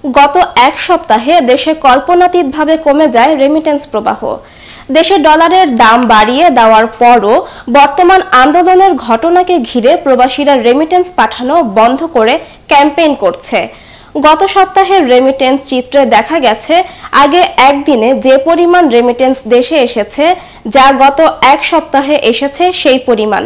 গত এক সপ্তাহে দেশে কল্পনাতীতভাবে কমে যায় রেমিটেন্স প্রবাহ। দেশে ডলারের দাম বাড়িয়ে দেওয়ার পরও বর্তমান আন্দোলনের ঘটনাকে ঘিরে প্রবাসীরা রেমিটেন্স পাঠানো বন্ধ করে ক্যাম্পেইন করছে। গত সপ্তাহের রেমিটেন্স চিত্রে দেখা গেছে আগে একদিনে যে পরিমাণ রেমিটেন্স দেশে এসেছে যা গত এক সপ্তাহে এসেছে সেই পরিমাণ।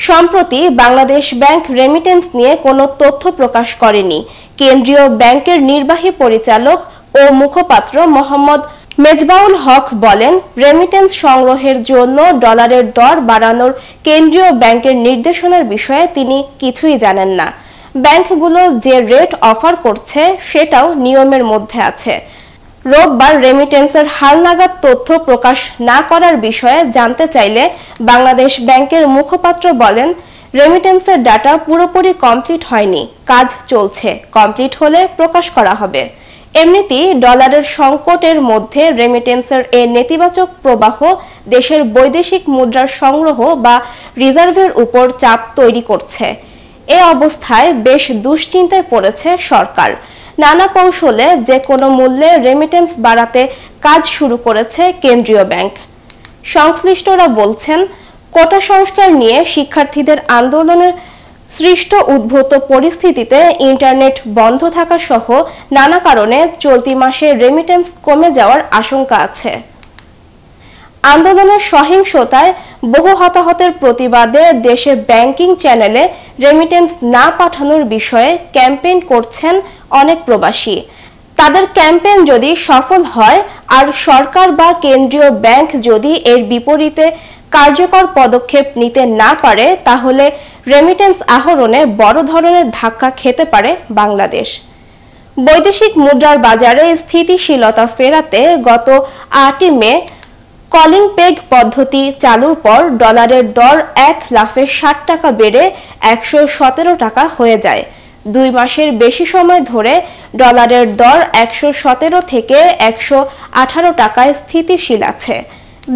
সম্প্রতি বাংলাদেশ ব্যাংক রেমিটেন্স নিয়ে কোনো তথ্য প্রকাশ করেনি। কেন্দ্রীয় ব্যাংকের নির্বাহী পরিচালক ও মুখপাত্র মোহাম্মদ মেজবাউল হক বলেন, রেমিটেন্স সংগ্রহের জন্য ডলারের দর বাড়ানোর কেন্দ্রীয় ব্যাংকের নির্দেশনার বিষয়ে তিনি কিছুই জানেন না। ব্যাংকগুলো যে রেট অফার করছে সেটাও নিয়মের মধ্যে আছে। রোববার রেমিটেন্সের হালনাগাদ তথ্য প্রকাশ না করার বিষয়ে জানতে চাইলে বাংলাদেশ ব্যাংকের মুখপাত্র বলেন, রেমিটেন্সের ডাটা পুরোপুরি কমপ্লিট হয়নি, কাজ চলছে, কমপ্লিট হলে প্রকাশ করা হবে। এমনিতেই ডলারের সংকটের মধ্যে রেমিটেন্সের এ নেতিবাচক প্রবাহ দেশের বৈদেশিক মুদ্রার সংগ্রহ বা রিজার্ভের উপর চাপ তৈরি করছে। এ অবস্থায় বেশ দুশ্চিন্তায় পড়েছে সরকার। নানা কৌশলে যে কোনো মূল্যে রেমিটেন্স বাড়াতে কাজ শুরু করেছে কেন্দ্রীয় ব্যাংক। সংশ্লিষ্টরা বলছেন, কোটা সংস্কার নিয়ে শিক্ষার্থীদের আন্দোলনের সৃষ্ট উদ্ভূত পরিস্থিতিতে ইন্টারনেট বন্ধ থাকা সহ নানা কারণে চলতি মাসে রেমিটেন্স কমে যাওয়ার আশঙ্কা আছে। আন্দোলনের সহিংসতায় বহু হতাহতের প্রতিবাদে দেশে ব্যাংকিং চ্যানেলে রেমিটেন্স না পাঠানোর বিষয়ে ক্যাম্পেইন করছেন অনেক প্রবাসী। তাদের ক্যাম্পেইন যদি সফল হয় আর সরকার বা কেন্দ্রীয় ব্যাংক যদি এর বিপরীতে কার্যকর পদক্ষেপ নিতে না পারে তাহলে রেমিটেন্স আহরণে বড় ধরনের ধাক্কা খেতে পারে বাংলাদেশ। বৈদেশিক মুদ্রার বাজারে স্থিতিশীলতা ফেরাতে গত 8 মে কলিং পেগ পদ্ধতি চালুর পর ডলারের দর এক লাফে 60 টাকা বেড়ে 117 টাকা হয়ে যায়। 2 মাসের বেশি সময় ধরে ডলারের দর 117 থেকে 118 টাকায় স্থিতিশীল আছে।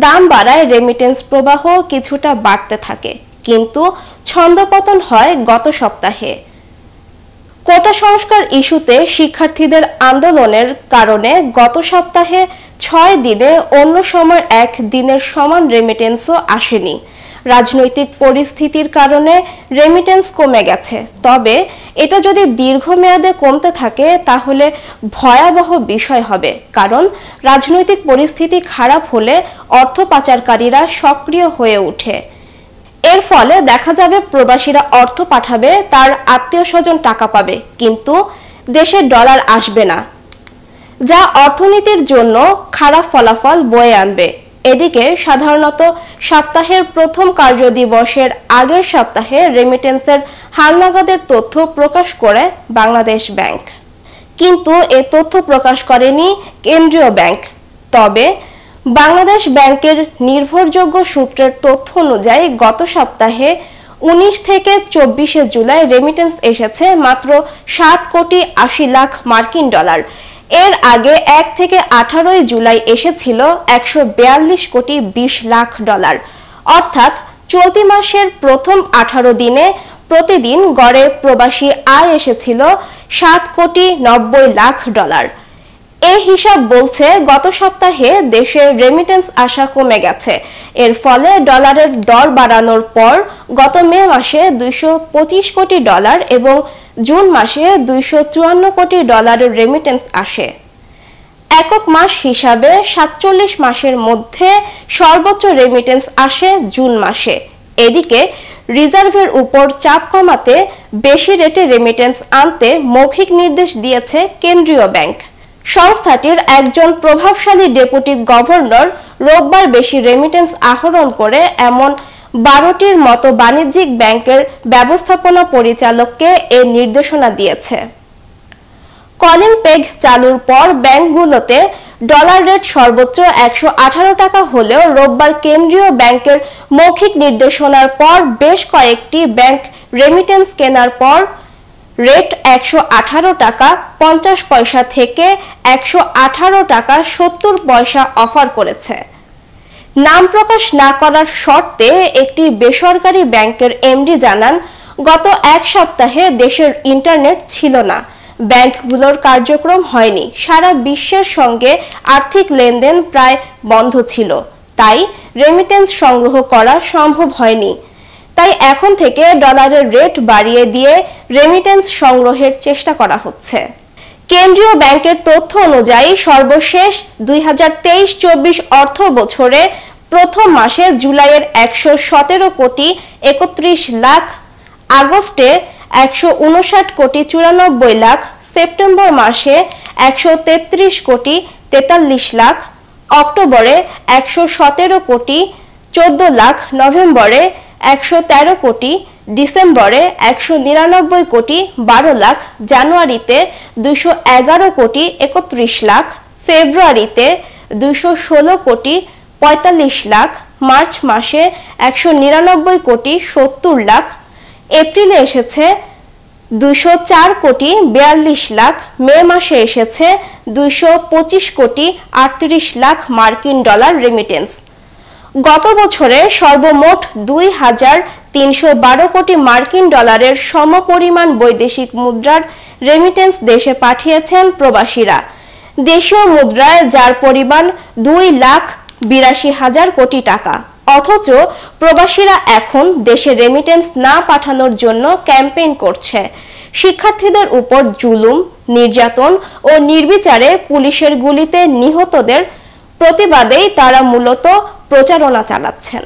দাম বাড়ায় রেমিটেন্স প্রবাহ কিছুটা বাড়তে থাকে, কিন্তু ছন্দপতন হয় গত সপ্তাহে। কোটা সংস্কার ইস্যুতে শিক্ষার্থীদের আন্দোলনের কারণে গত সপ্তাহে 6 দিনে অন্য সময়ের এক দিনের সমান রেমিটেন্সও আসেনি। রাজনৈতিক পরিস্থিতির কারণে রেমিটেন্স কমে গেছে, তবে এটা যদি দীর্ঘমেয়াদে কমতে থাকে তাহলে ভয়াবহ বিষয় হবে, কারণ রাজনৈতিক পরিস্থিতি খারাপ হলে অর্থ পাচারকারীরা সক্রিয় হয়ে ওঠে। এর ফলে দেখা যাবে প্রবাসীরা অর্থ পাঠাবে, তার আত্মীয়স্বজন টাকা পাবে, কিন্তু দেশে ডলার আসবে না, যা অর্থনীতির জন্য খারাপ ফলাফল বয়ে আনবে। এদিকে সাধারণত সপ্তাহের প্রথম কার্যদিবসের আগের সপ্তাহে রেমিটেন্সের হালনাগাদের তথ্য প্রকাশ করে বাংলাদেশ ব্যাংক, কিন্তু এ তথ্য প্রকাশ করেনি কেন্দ্রীয় ব্যাংক। তবে বাংলাদেশ ব্যাংকের নির্ভরযোগ্য সূত্রের তথ্য অনুযায়ী গত সপ্তাহে 19 থেকে 24 জুলাই রেমিটেন্স এসেছে মাত্র 7 কোটি 80 লাখ মার্কিন ডলার। এর আগে 1 থেকে 18 জুলাই এসেছিল 142 কোটি 20 লাখ ডলার। অর্থাৎ চলতি মাসের প্রথম 18 দিনে প্রতিদিন গড়ে প্রবাসী আয় এসেছিল 7 কোটি 90 লাখ ডলার। এই হিসাব বলছে গত সপ্তাহে দেশে রেমিটেন্স আসা কমে গেছে। এর ফলে ডলারের দর বাড়ানোর পর গত মে মাসে 225 কোটি ডলার এবং জুন মাসে 254 কোটি ডলারের রেমিটেন্স আসে। একক মাস হিসাবে 47 মাসের মধ্যে সর্বোচ্চ রেমিটেন্স আসে জুন মাসে। এদিকে রিজার্ভের উপর চাপ কমাতে বেশি রেটে রেমিটেন্স আনতে মৌখিক নির্দেশ দিয়েছে কেন্দ্রীয় ব্যাংক। সংস্থাটির একজন প্রভাবশালী ডেপুটি গভর্নর রোববার বেশি রেমিটেন্স আহরণ করে এমন 12টির মতো বাণিজ্যিক ব্যাংকের ব্যবস্থাপনা পরিচালককে এ নির্দেশনা দিয়েছে। কলিং পেগ চালুর পর ব্যাংকগুলোতে ডলার রেট সর্বোচ্চ 118 টাকা হলেও রোববার কেন্দ্রীয় ব্যাংকের মৌখিক নির্দেশনার পর বেশ কয়েকটি ব্যাংক রেমিটেন্স কেনার পর রেট 118 টাকা 50 পয়সা থেকে 118 টাকা 70 পয়সা অফার করেছে। নাম প্রকাশ না করার শর্তে একটি বেসরকারি ব্যাংকের এমডি জানান, গত এক সপ্তাহে দেশের ইন্টারনেট ছিল না। ব্যাংকগুলোর কার্যক্রম হয়নি, সারা বিশ্বের সঙ্গে আর্থিক লেনদেন প্রায় বন্ধ ছিল, তাই রেমিটেন্স সংগ্রহ করা সম্ভব হয়নি। তাই এখন থেকে ডলারের রেট বাড়িয়ে দিয়ে রেমিটেন্স সংগ্রহের চেষ্টা করা হচ্ছে। কেন্দ্রীয় ব্যাংকের তথ্য অনুযায়ী সর্বশেষ 2023-24 অর্থ বছরে প্রথম মাসে জুলাইয়ের 117 কোটি 31 লাখ, আগস্টে 159 কোটি 94 লাখ, সেপ্টেম্বর মাসে 133 কোটি 43 লাখ, অক্টোবরে 117 কোটি 14 লাখ, নভেম্বরে 113 কোটি, ডিসেম্বরে 199 কোটি 12 লাখ, জানুয়ারিতে 211 কোটি 31 লাখ, ফেব্রুয়ারিতে 216 কোটি 45 লাখ, মার্চ মাসে 199 কোটি 70 লাখ, এপ্রিলে এসেছে 204 কোটি 42 লাখ, মে মাসে এসেছে 225 কোটি 38 লাখ মার্কিন ডলার রেমিটেন্স। গত বছরে সর্বমোট 2312 কোটি মার্কিন ডলারের সমপরিমাণ বৈদেশিক মুদ্রার রেমিটেন্স দেশে পাঠিয়েছেন প্রবাসীরা। দেশীয় মুদ্রায় যার পরিমাণ 2,82,000 কোটি টাকা। অথচ প্রবাসীরা এখন দেশে রেমিটেন্স না পাঠানোর জন্য ক্যাম্পেইন করছে। শিক্ষার্থীদের উপর জুলুম, নির্যাতন ও নির্বিচারে পুলিশের গুলিতে নিহতদের প্রতিবাদেই তারা মূলত প্রচারণা চালাচ্ছেন।